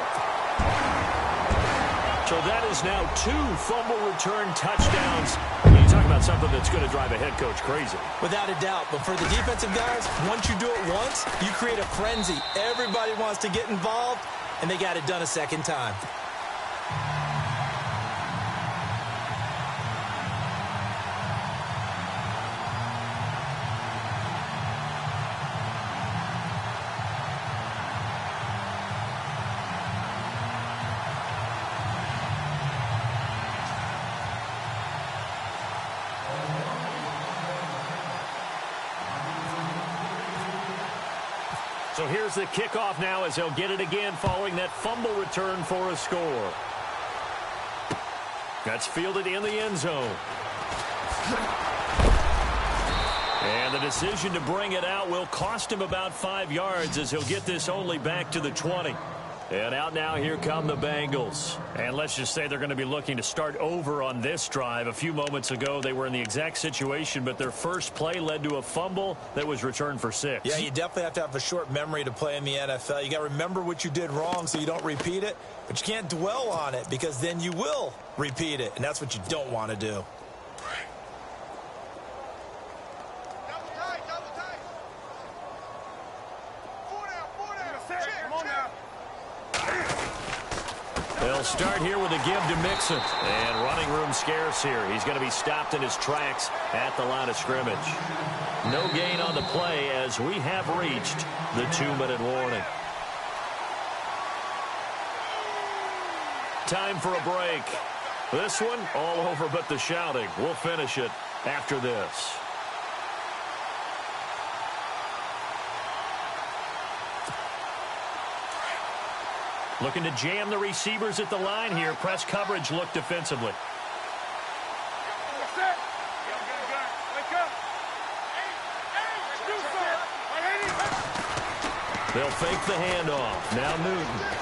So that is now 2 fumble return touchdowns. You talk about something that's going to drive a head coach crazy. Without a doubt. But for the defensive guys, once you do it once, you create a frenzy. Everybody wants to get involved, and they got it done a second time. So here's the kickoff now as they'll get it again following that fumble return for a score. That's fielded in the end zone. And the decision to bring it out will cost him about 5 yards as he'll get this only back to the 20. And out now, here come the Bengals. And let's just say they're going to be looking to start over on this drive. A few moments ago, they were in the exact situation, but their first play led to a fumble that was returned for 6. Yeah, you definitely have to have a short memory to play in the NFL. You got to remember what you did wrong so you don't repeat it, but you can't dwell on it because then you will repeat it, and that's what you don't want to do. They'll start here with a give to Mixon. And running room scarce here. He's going to be stopped in his tracks at the line of scrimmage. No gain on the play as we have reached the 2-minute warning. Time for a break. This one, all over but the shouting. We'll finish it after this. Looking to jam the receivers at the line here. Press coverage look defensively. They'll fake the handoff. Now Newton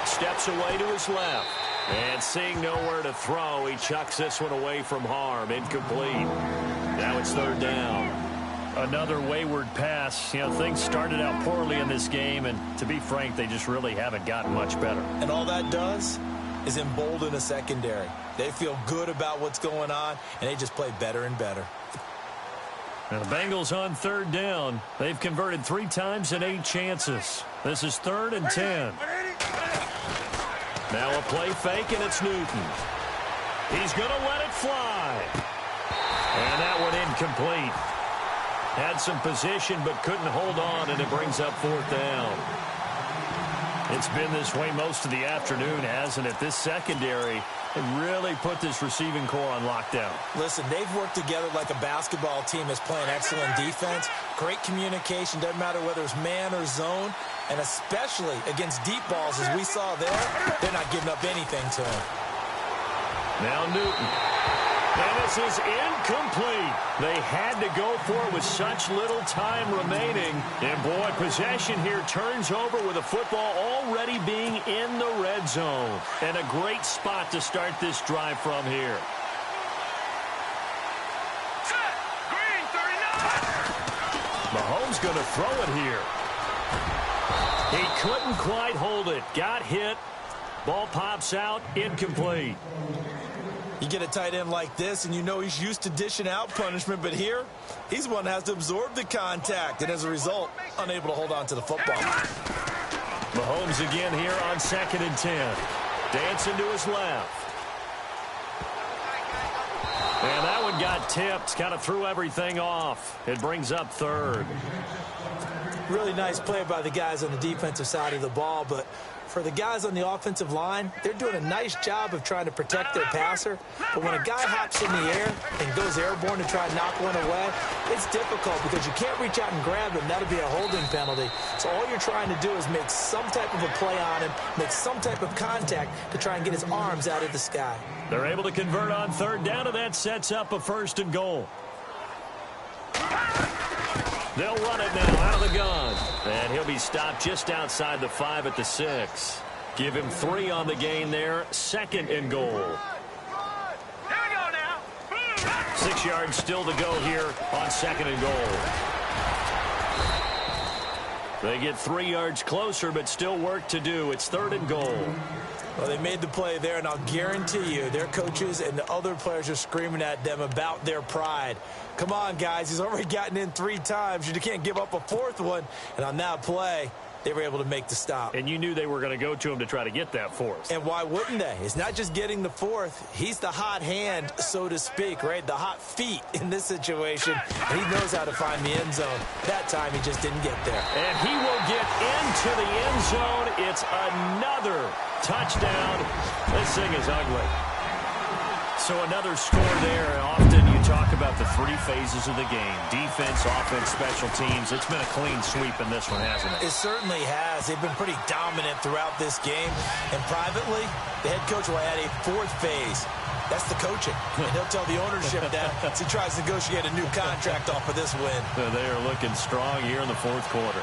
steps away to his left. And seeing nowhere to throw, he chucks this one away from harm. Incomplete. Now it's third down. Another wayward pass. You know, things started out poorly in this game, and to be frank, they just really haven't gotten much better. And all that does is embolden a secondary. They feel good about what's going on, and they just play better and better. Now the Bengals on third down. They've converted 3 times in 8 chances. This is 3rd and 10. Now a play fake, and it's Newton. He's going to let it fly. And that one incomplete. Had some position but couldn't hold on, and it brings up 4th down. It's been this way most of the afternoon, hasn't it? This secondary really put this receiving core on lockdown. Listen, they've worked together like a basketball team that's playing excellent defense. Great communication, doesn't matter whether it's man or zone, and especially against deep balls, as we saw there, they're not giving up anything to him. Now Newton. And this is incomplete. They had to go for it with such little time remaining. And, boy, possession here turns over with a football already being in the red zone. And a great spot to start this drive from here. Green 39. Mahomes going to throw it here. He couldn't quite hold it. Got hit. Ball pops out. Incomplete. You get a tight end like this, and you know he's used to dishing out punishment, but here, he's the one that has to absorb the contact, and as a result, unable to hold on to the football. Mahomes again here on 2nd and 10. Dancing to his left. And that one got tipped. Kind of threw everything off. It brings up 3rd. Really nice play by the guys on the defensive side of the ball, but for the guys on the offensive line, they're doing a nice job of trying to protect their passer. But when a guy hops in the air and goes airborne to try and knock one away, it's difficult because you can't reach out and grab him. That'll be a holding penalty. So all you're trying to do is make some type of a play on him, make some type of contact to try and get his arms out of the sky. They're able to convert on 3rd down, and that sets up a 1st and goal. They'll run it now out of the gun. And he'll be stopped just outside the 5 at the 6. Give him 3 on the gain there. 2nd and goal. Here we go now. 6 yards still to go here on 2nd and goal. They get 3 yards closer, but still work to do. It's 3rd and goal. Well, they made the play there, and I'll guarantee you their coaches and the other players are screaming at them about their pride. Come on, guys. He's already gotten in 3 times. You can't give up a 4th one. And on that play, they were able to make the stop. And you knew they were going to go to him to try to get that 4th. And why wouldn't they? It's not just getting the 4th. He's the hot hand, so to speak, right? The hot feet in this situation. And he knows how to find the end zone. That time, he just didn't get there. And he will get into the end zone. It's another touchdown. This thing is ugly. So another score there. Often you talk about the 3 phases of the game. Defense, offense, special teams. It's been a clean sweep in this one, hasn't it? It certainly has. They've been pretty dominant throughout this game. And privately, the head coach will add a 4th phase. That's the coaching. And he'll tell the ownership that as he tries to negotiate a new contract off of this win. They are looking strong here in the 4th quarter.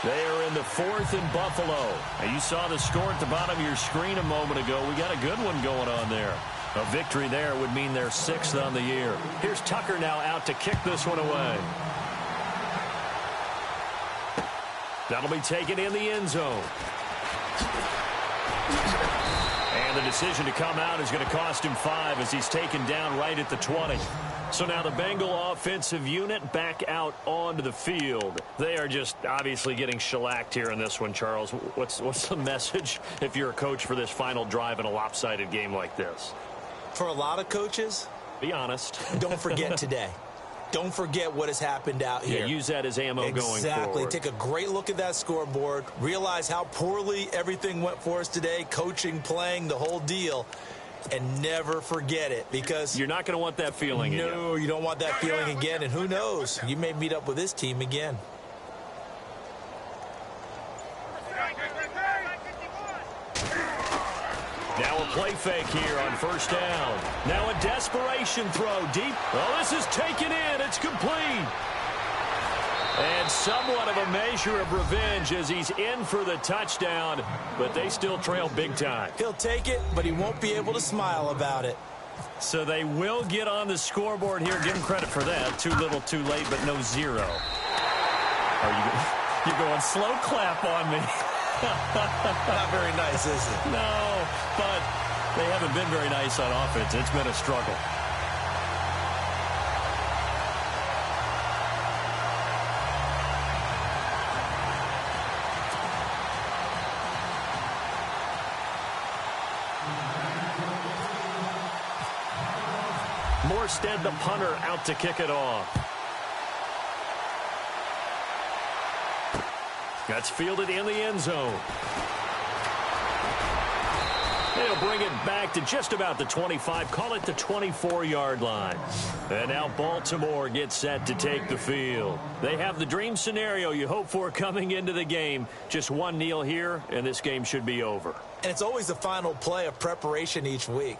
They are in the 4th in Buffalo. And you saw the score at the bottom of your screen a moment ago. We got a good one going on there. A victory there would mean they're 6th on the year. Here's Tucker now out to kick this one away. That'll be taken in the end zone. And the decision to come out is going to cost him 5 as he's taken down right at the 20. So now the Bengal offensive unit back out onto the field. They are just obviously getting shellacked here in this one, Charles. What's the message if you're a coach for this final drive in a lopsided game like this? For a lot of coaches, be honest. don't forget today. don't forget what has happened out here. Yeah, use that as ammo going forward. Exactly. Take a great look at that scoreboard. Realize how poorly everything went for us today. Coaching, playing, the whole deal. And never forget it, because you're not going to want that feeling again. No, you don't want that feeling again. And who knows? You may meet up with this team again. Now a play fake here on first down. Now a desperation throw deep. Oh, this is taken in. It's complete. And somewhat of a measure of revenge as he's in for the touchdown, but they still trail big time. He'll take it, but he won't be able to smile about it. So they will get on the scoreboard here. Give him credit for that. Too little, too late, but no zero. You're going slow clap on me. Not very nice, is it? No, but they haven't been very nice on offense. It's been a struggle. Morstead, the punter, out to kick it off. That's fielded in the end zone. They'll bring it back to just about the 25, call it the 24-yard line. And now Baltimore gets set to take the field. They have the dream scenario you hope for coming into the game. Just one kneel here, and this game should be over. And it's always the final play of preparation each week.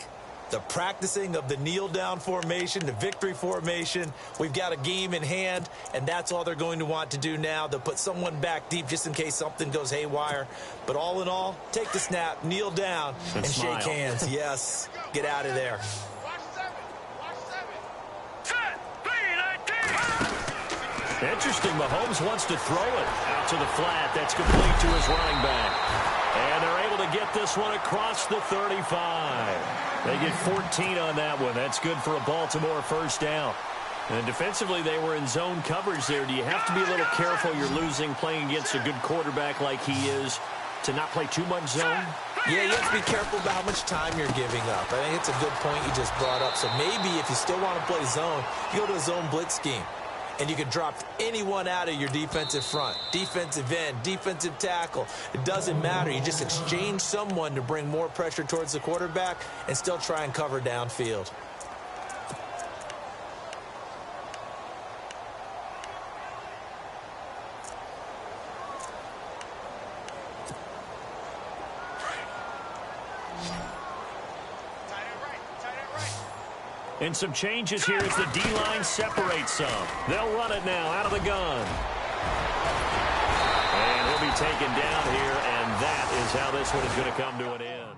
The practicing of the kneel-down formation, the victory formation. We've got a game in hand, and that's all they're going to want to do now. They'll put someone back deep just in case something goes haywire. But all in all, take the snap, kneel down, and shake hands. Yes, get out of there. Interesting, Mahomes wants to throw it out to the flat. That's complete to his running back. And they're able to get this one across the 35. They get 14 on that one. That's good for a Baltimore first down. And defensively, they were in zone coverage there. Do you have to be a little careful? You're losing playing against a good quarterback like he is to not play too much zone? Yeah, you have to be careful about how much time you're giving up. I think it's a good point you just brought up. So maybe if you still want to play zone, you go to a zone blitz scheme. And you can drop anyone out of your defensive front, defensive end, defensive tackle. It doesn't matter. You just exchange someone to bring more pressure towards the quarterback and still try and cover downfield. And some changes here as the D-line separates some. They'll run it now out of the gun. And he'll be taken down here, and that is how this one is going to come to an end.